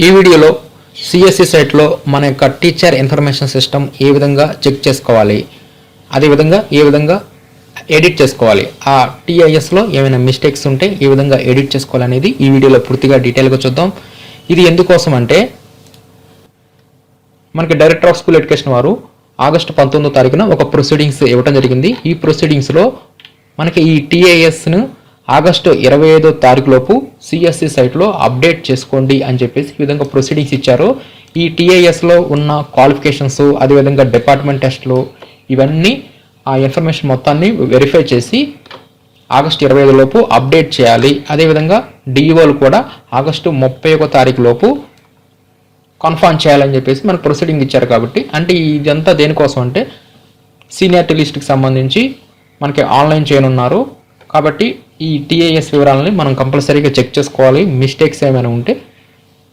ఈ వీడియోలో సిఎస్సి సైట్లో మన యొక్క టీచర్ ఇన్ఫర్మేషన్ సిస్టమ్ ఏ విధంగా చెక్ చేసుకోవాలి, అదేవిధంగా ఏ విధంగా ఎడిట్ చేసుకోవాలి, ఆ టీఐఎస్లో ఏమైనా మిస్టేక్స్ ఉంటే ఏ విధంగా ఎడిట్ చేసుకోవాలనేది ఈ వీడియోలో పూర్తిగా డీటెయిల్గా చూద్దాం. ఇది ఎందుకోసం అంటే మనకి డైరెక్టర్ ఆఫ్ స్కూల్ ఎడ్యుకేషన్ వారు ఆగస్టు 19వ తారీఖున ఒక ప్రొసీడింగ్స్ ఇవ్వడం జరిగింది. ఈ ప్రొసీడింగ్స్లో మనకి ఈ టీఐఎస్ను ఆగస్టు 25వ తారీఖులోపు సిఎస్సి సైట్లో అప్డేట్ చేసుకోండి అని చెప్పేసి ఈ విధంగా ప్రొసీడింగ్స్ ఇచ్చారు. ఈ టీఐఎస్లో ఉన్న క్వాలిఫికేషన్స్, అదేవిధంగా డిపార్ట్మెంట్ టెస్టులు, ఇవన్నీ ఆ ఇన్ఫర్మేషన్ మొత్తాన్ని వెరిఫై చేసి ఆగస్టు 25 లోపు అప్డేట్ చేయాలి. అదేవిధంగా డిఈఓలు కూడా ఆగస్టు 31వ తారీఖు లోపు కన్ఫర్మ్ చేయాలని చెప్పేసి మనకు ప్రొసీడింగ్ ఇచ్చారు. కాబట్టి అంటే ఇదంతా దేనికోసం అంటే సీనియారిటీ లిస్ట్కి సంబంధించి మనకి ఆన్లైన్ చేయనున్నారు. కాబట్టి ఈ టీఐఎస్ వివరాలని మనం కంపల్సరీగా చెక్ చేసుకోవాలి. మిస్టేక్స్ ఏమైనా ఉంటే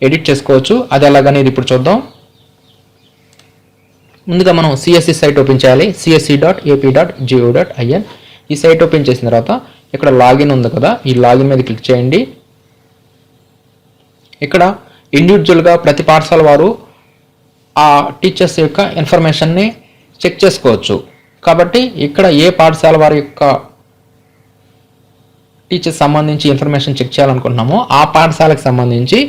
ఎడిట్ చేసుకోవచ్చు. అది ఎలాగనేది ఇప్పుడు చూద్దాం. ముందుగా మనం సిఎస్సి సైట్ ఓపెన్ చేయాలి. csc.ap.go.in. ఈ సైట్ ఓపెన్ చేసిన తర్వాత ఇక్కడ లాగిన్ ఉంది కదా, ఈ లాగిన్ మీద క్లిక్ చేయండి. ఇక్కడ ఇండివిజువల్గా ప్రతి పాఠశాల వారు ఆ టీచర్స్ యొక్క ఇన్ఫర్మేషన్ని చెక్ చేసుకోవచ్చు. కాబట్టి ఇక్కడ ఏ పాఠశాల వారి యొక్క టీచర్స్ సంబంధించి ఇన్ఫర్మేషన్ చెక్ చేయాలనుకుంటున్నామో ఆ పాఠశాలకు సంబంధించి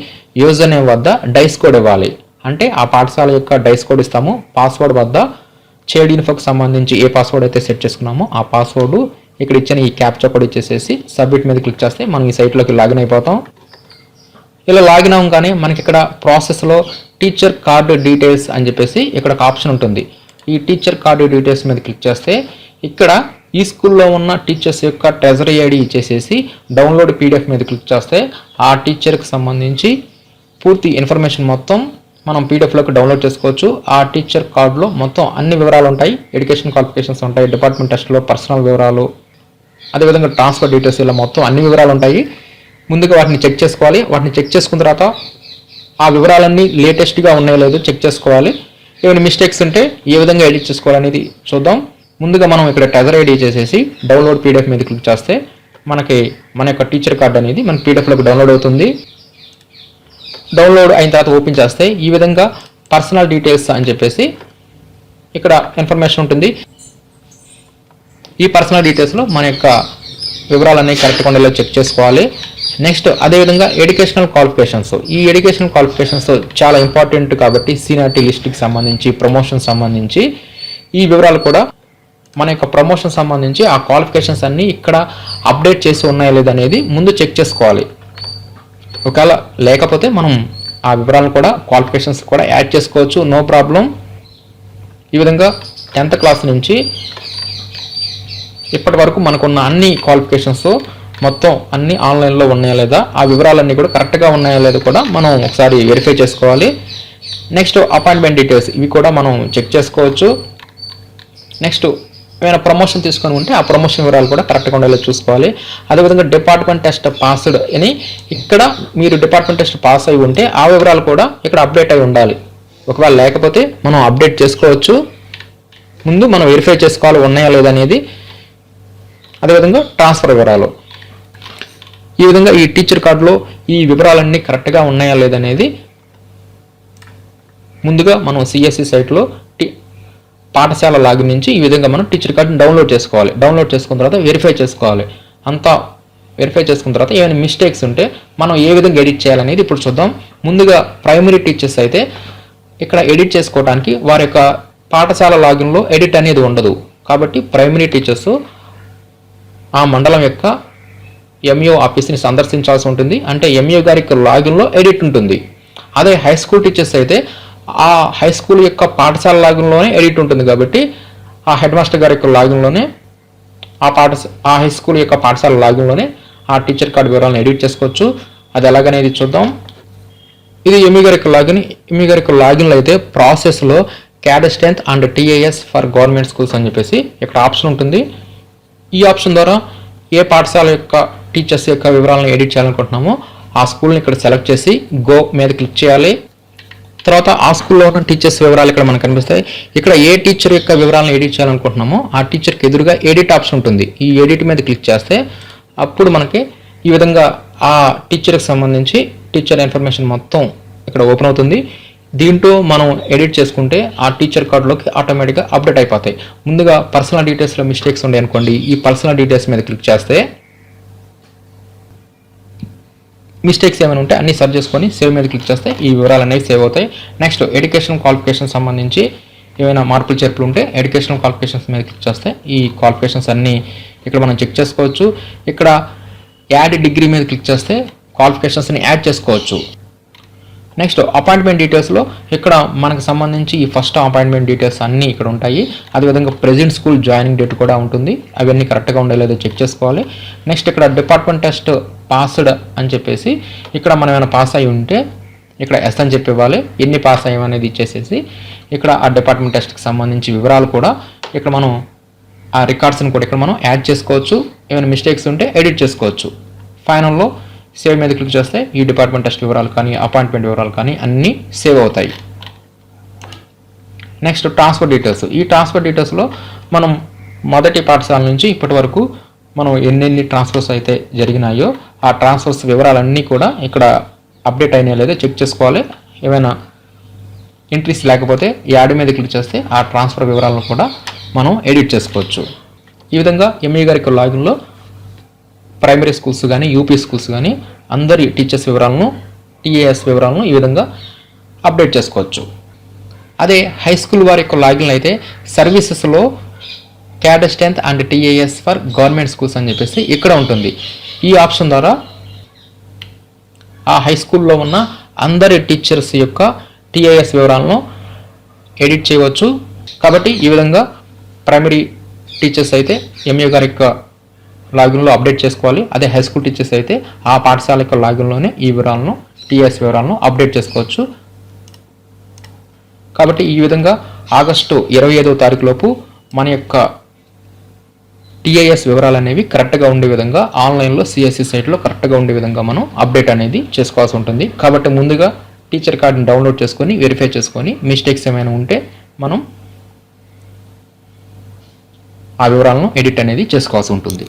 యూజర్ నేమ్ వద్ద డైస్ కోడ్ ఇవ్వాలి. అంటే ఆ పాఠశాల యొక్క డైస్ కోడ్ ఇస్తాము. పాస్వర్డ్ వద్ద చైల్డ్ ఇన్ఫోకి సంబంధించి ఏ పాస్వర్డ్ అయితే సెట్ చేసుకున్నామో ఆ పాస్వర్డ్ ఇక్కడ ఇచ్చిన ఈ క్యాప్చా కోడ్ ఇచ్చేసేసి సబ్మిట్ మీద క్లిక్ చేస్తే మనం ఈ సైట్లోకి లాగిన్ అయిపోతాం. ఇలా లాగిన్ అవ్వగానే మనకి ఇక్కడ ప్రాసెస్లో టీచర్ కార్డు డీటెయిల్స్ అని చెప్పేసి ఇక్కడ ఒక ఆప్షన్ ఉంటుంది. ఈ టీచర్ కార్డు డీటెయిల్స్ మీద క్లిక్ చేస్తే ఇక్కడ ఈ స్కూల్లో ఉన్న టీచర్స్ యొక్క ట్రెజరీ ఐడి ఇచ్చేసేసి డౌన్లోడ్ పీడిఎఫ్ మీద క్లిక్ చేస్తే ఆ టీచర్కి సంబంధించి పూర్తి ఇన్ఫర్మేషన్ మొత్తం మనం పీడిఎఫ్లోకి డౌన్లోడ్ చేసుకోవచ్చు. ఆ టీచర్ కార్డులో మొత్తం అన్ని వివరాలు ఉంటాయి. ఎడ్యుకేషన్ క్వాలిఫికేషన్స్ ఉంటాయి, డిపార్ట్మెంట్ టెస్ట్లో పర్సనల్ వివరాలు, అదేవిధంగా ట్రాన్స్ఫర్ డీటెయిల్స్, ఇలా మొత్తం అన్ని వివరాలు ఉంటాయి. ముందుగా వాటిని చెక్ చేసుకోవాలి. వాటిని చెక్ చేసుకున్న తర్వాత ఆ వివరాలన్నీ లేటెస్ట్గా ఉన్నాయో లేదో చెక్ చేసుకోవాలి. ఏమైనా మిస్టేక్స్ ఉంటే ఏ విధంగా ఎడిట్ చేసుకోవాలనేది చూద్దాం. ముందుగా మనం ఇక్కడ ట్రెజర్ ఐడి చేసేసి డౌన్లోడ్ పీడిఎఫ్ మీద క్లిక్ చేస్తే మనకి మన యొక్క టీచర్ కార్డు అనేది మన పీడిఎఫ్లోకి డౌన్లోడ్ అవుతుంది. డౌన్లోడ్ అయిన తర్వాత ఓపెన్ చేస్తే ఈ విధంగా పర్సనల్ డీటెయిల్స్ అని చెప్పేసి ఇక్కడ ఇన్ఫర్మేషన్ ఉంటుంది. ఈ పర్సనల్ డీటెయిల్స్లో మన యొక్క వివరాలన్నీ కరెక్ట్గా ఉండేలా చెక్ చేసుకోవాలి. నెక్స్ట్ అదేవిధంగా ఎడ్యుకేషనల్ క్వాలిఫికేషన్స్. ఈ ఎడ్యుకేషనల్ క్వాలిఫికేషన్స్ చాలా ఇంపార్టెంట్ కాబట్టి సీనియారిటీ లిస్ట్కి సంబంధించి, ప్రమోషన్ సంబంధించి ఈ వివరాలు కూడా మన యొక్క ప్రమోషన్ సంబంధించి ఆ క్వాలిఫికేషన్స్ అన్నీ ఇక్కడ అప్డేట్ చేసి ఉన్నాయా లేదనేది ముందు చెక్ చేసుకోవాలి. ఒకవేళ లేకపోతే మనం ఆ వివరాలను కూడా క్వాలిఫికేషన్స్ కూడా యాడ్ చేసుకోవచ్చు, నో ప్రాబ్లం. ఈ విధంగా 10th క్లాస్ నుంచి ఇప్పటి వరకు మనకున్న అన్ని క్వాలిఫికేషన్స్ మొత్తం అన్ని ఆన్లైన్లో ఉన్నాయా లేదా, ఆ వివరాలన్నీ కూడా కరెక్ట్గా ఉన్నాయా లేదా కూడా మనం ఒకసారి వెరిఫై చేసుకోవాలి. నెక్స్ట్ అపాయింట్మెంట్ డీటెయిల్స్, ఇవి కూడా మనం చెక్ చేసుకోవచ్చు. నెక్స్ట్ ఏమైనా ప్రమోషన్ తీసుకొని ఉంటే ఆ ప్రమోషన్ వివరాలు కూడా కరెక్ట్గా ఉండేలా చూసుకోవాలి. అదేవిధంగా డిపార్ట్మెంట్ టెస్ట్ పాస్డ్ అని ఇక్కడ మీరు డిపార్ట్మెంట్ టెస్ట్ పాస్ అయి ఉంటే ఆ వివరాలు కూడా ఇక్కడ అప్డేట్ అయి ఉండాలి. ఒకవేళ లేకపోతే మనం అప్డేట్ చేసుకోవచ్చు. ముందు మనం వెరిఫై చేసుకోవాలి ఉన్నాయా లేదా అనేది. అదేవిధంగా ట్రాన్స్ఫర్ వివరాలు, ఈ విధంగా ఈ టీచర్ కార్డులో ఈ వివరాలన్నీ కరెక్ట్గా ఉన్నాయా లేదనేది ముందుగా మనం సిఎస్సి సైట్లో పాఠశాల లాగిన్ నుంచి ఈ విధంగా మనం టీచర్ కార్డుని డౌన్లోడ్ చేసుకోవాలి. డౌన్లోడ్ చేసుకున్న తర్వాత వెరిఫై చేసుకోవాలి. అంతా వెరిఫై చేసుకున్న తర్వాత ఏమైనా మిస్టేక్స్ ఉంటే మనం ఏ విధంగా ఎడిట్ చేయాలనేది ఇప్పుడు చూద్దాం. ముందుగా ప్రైమరీ టీచర్స్ అయితే ఇక్కడ ఎడిట్ చేసుకోవడానికి వారి యొక్క పాఠశాల లాగిన్లో ఎడిట్ అనేది ఉండదు. కాబట్టి ప్రైమరీ టీచర్స్ ఆ మండలం యొక్క ఎంఈఓ ఆఫీస్ని సందర్శించాల్సి ఉంటుంది. అంటే ఎంఈఓ గారి యొక్క లాగిన్లో ఎడిట్ ఉంటుంది. అదే హై స్కూల్ టీచర్స్ అయితే ఆ హై స్కూల్ యొక్క పాఠశాల లాగిన్లోనే ఎడిట్ ఉంటుంది. కాబట్టి ఆ హెడ్ మాస్టర్ గారి యొక్క లాగిన్లోనే ఆ హై స్కూల్ యొక్క పాఠశాల లాగిన్లోనే ఆ టీచర్ కార్డు వివరాలను ఎడిట్ చేసుకోవచ్చు. అది ఎలాగనేది చూద్దాం. ఇది ఎంఈ గారి యొక్క లాగిన్. ఎంఈ గారి యొక్క లాగిన్లో అయితే ప్రాసెస్లో cadre strength and TAS for government schools అని చెప్పేసి ఇక్కడ ఆప్షన్ ఉంటుంది. ఈ ఆప్షన్ ద్వారా ఏ పాఠశాల యొక్క టీచర్స్ యొక్క వివరాలను ఎడిట్ చేయాలనుకుంటున్నామో ఆ స్కూల్ని ఇక్కడ సెలెక్ట్ చేసి గో మీద క్లిక్ చేయాలి. తర్వాత ఆ స్కూల్లో ఉన్న టీచర్స్ వివరాలు ఇక్కడ మనకు కనిపిస్తాయి. ఇక్కడ ఏ టీచర్ యొక్క వివరాలను ఎడిట్ చేయాలనుకుంటున్నామో ఆ టీచర్కి ఎదురుగా ఎడిట్ ఆప్షన్ ఉంటుంది. ఈ ఎడిట్ మీద క్లిక్ చేస్తే అప్పుడు మనకి ఈ విధంగా ఆ టీచర్కి సంబంధించి టీచర్ ఇన్ఫర్మేషన్ మొత్తం ఇక్కడ ఓపెన్ అవుతుంది. దీంట్లో మనం ఎడిట్ చేసుకుంటే ఆ టీచర్ కార్డులోకి ఆటోమేటిక్గా అప్డేట్ అయిపోతాయి. ముందుగా పర్సనల్ డీటెయిల్స్లో మిస్టేక్స్ ఉన్నాయి అనుకోండి, ఈ పర్సనల్ డీటెయిల్స్ మీద క్లిక్ చేస్తే మిస్టేక్స్ ఏమైనా ఉంటే అన్ని సర్చ్ చేసుకొని సేవ్ మీద క్లిక్ చేస్తే ఈ వివరాలు అనేవి సేవ్ అవుతాయి. నెక్స్ట్ ఎడ్యుకేషన్ క్వాలిఫికేషన్ సంబంధించి ఏమైనా మార్పులు చేర్పులు ఉంటే ఎడ్యుకేషనల్ క్వాలిఫికేషన్స్ మీద క్లిక్ చేస్తే ఈ క్వాలిఫికేషన్స్ అన్నీ ఇక్కడ మనం చెక్ చేసుకోవచ్చు. ఇక్కడ యాడ్ డిగ్రీ మీద క్లిక్ చేస్తే క్వాలిఫికేషన్స్ని యాడ్ చేసుకోవచ్చు. నెక్స్ట్ అపాయింట్మెంట్ డీటెయిల్స్లో ఇక్కడ మనకు సంబంధించి ఈ ఫస్ట్ అపాయింట్మెంట్ డీటెయిల్స్ అన్నీ ఇక్కడ ఉంటాయి. అదేవిధంగా ప్రెజెంట్ స్కూల్ జాయినింగ్ డేట్ కూడా ఉంటుంది. అవన్నీ కరెక్ట్గా ఉండే లేదో చెక్ చేసుకోవాలి. నెక్స్ట్ ఇక్కడ డిపార్ట్మెంట్ టెస్ట్ పాస్డ్ అని చెప్పేసి ఇక్కడ మనం ఏమైనా పాస్ అయి ఉంటే ఇక్కడ ఎస్ అని చెప్పి ఇవ్వాలి. ఎన్ని పాస్ అయ్యామనేది ఇచ్చేసేసి ఇక్కడ ఆ డిపార్ట్మెంట్ టెస్ట్కి సంబంధించి వివరాలు కూడా ఇక్కడ మనం ఆ రికార్డ్స్ని కూడా ఇక్కడ మనం యాడ్ చేసుకోవచ్చు. ఏమైనా మిస్టేక్స్ ఉంటే ఎడిట్ చేసుకోవచ్చు. ఫైనల్లో సేవ్ మీద క్లిక్ చేస్తే ఈ డిపార్ట్మెంట్ టెస్ట్ వివరాలు కానీ అపాయింట్మెంట్ వివరాలు కానీ అన్నీ సేవ్ అవుతాయి. Next transfer details. ఈ ట్రాన్స్ఫర్ డీటెయిల్స్లో మనం మొదటి పాఠశాల నుంచి ఇప్పటి వరకు మనం ఎన్నెన్ని ట్రాన్స్ఫర్స్ అయితే జరిగినాయో ఆ ట్రాన్స్ఫర్స్ వివరాలన్నీ కూడా ఇక్కడ అప్డేట్ అయినా లేదో చెక్ చేసుకోవాలి. ఏమైనా ఎంట్రీస్ లేకపోతే యాడ్ మీద క్లిక్ చేస్తే ఆ ట్రాన్స్ఫర్ వివరాలను కూడా మనం ఎడిట్ చేసుకోవచ్చు. ఈ విధంగా ఎంఈ గారి లాగిన్లో ప్రైమరీ స్కూల్స్ కానీ యూపీ స్కూల్స్ కానీ అందరి టీచర్స్ వివరాలను టీఏఎస్ వివరాలను ఈ విధంగా అప్డేట్ చేసుకోవచ్చు. అదే హై స్కూల్ వారి యొక్క లాగిన్లు అయితే సర్వీసెస్లో cadre strength and TAS for government schools అని చెప్పేసి ఇక్కడ ఉంటుంది. ఈ ఆప్షన్ ద్వారా ఆ హై స్కూల్లో ఉన్న అందరి టీచర్స్ యొక్క టీఏఎస్ వివరాలను ఎడిట్ చేయవచ్చు. కాబట్టి ఈ విధంగా ప్రైమరీ టీచర్స్ అయితే ఎంఏ గారి యొక్క లాగిన్లో అప్డేట్ చేసుకోవాలి. అదే హై స్కూల్ టీచర్స్ అయితే ఆ పాఠశాల యొక్క లాగిన్లోనే ఈ వివరాలను టీఎస్ వివరాలను అప్డేట్ చేసుకోవచ్చు. కాబట్టి ఈ విధంగా ఆగస్టు 25వ తారీఖు లోపు మన యొక్క టీఐఎస్ వివరాలు అనేవి కరెక్ట్గా ఉండే విధంగా ఆన్లైన్లో సిఎస్సి సైట్లో కరెక్ట్గా ఉండే విధంగా మనం అప్డేట్ అనేది చేసుకోవాల్సి ఉంటుంది. కాబట్టి ముందుగా టీచర్ కార్డుని డౌన్లోడ్ చేసుకొని వెరిఫై చేసుకొని మిస్టేక్స్ ఏమైనా ఉంటే మనం ఆ వివరాలను ఎడిట్ అనేది చేసుకోవాల్సి ఉంటుంది.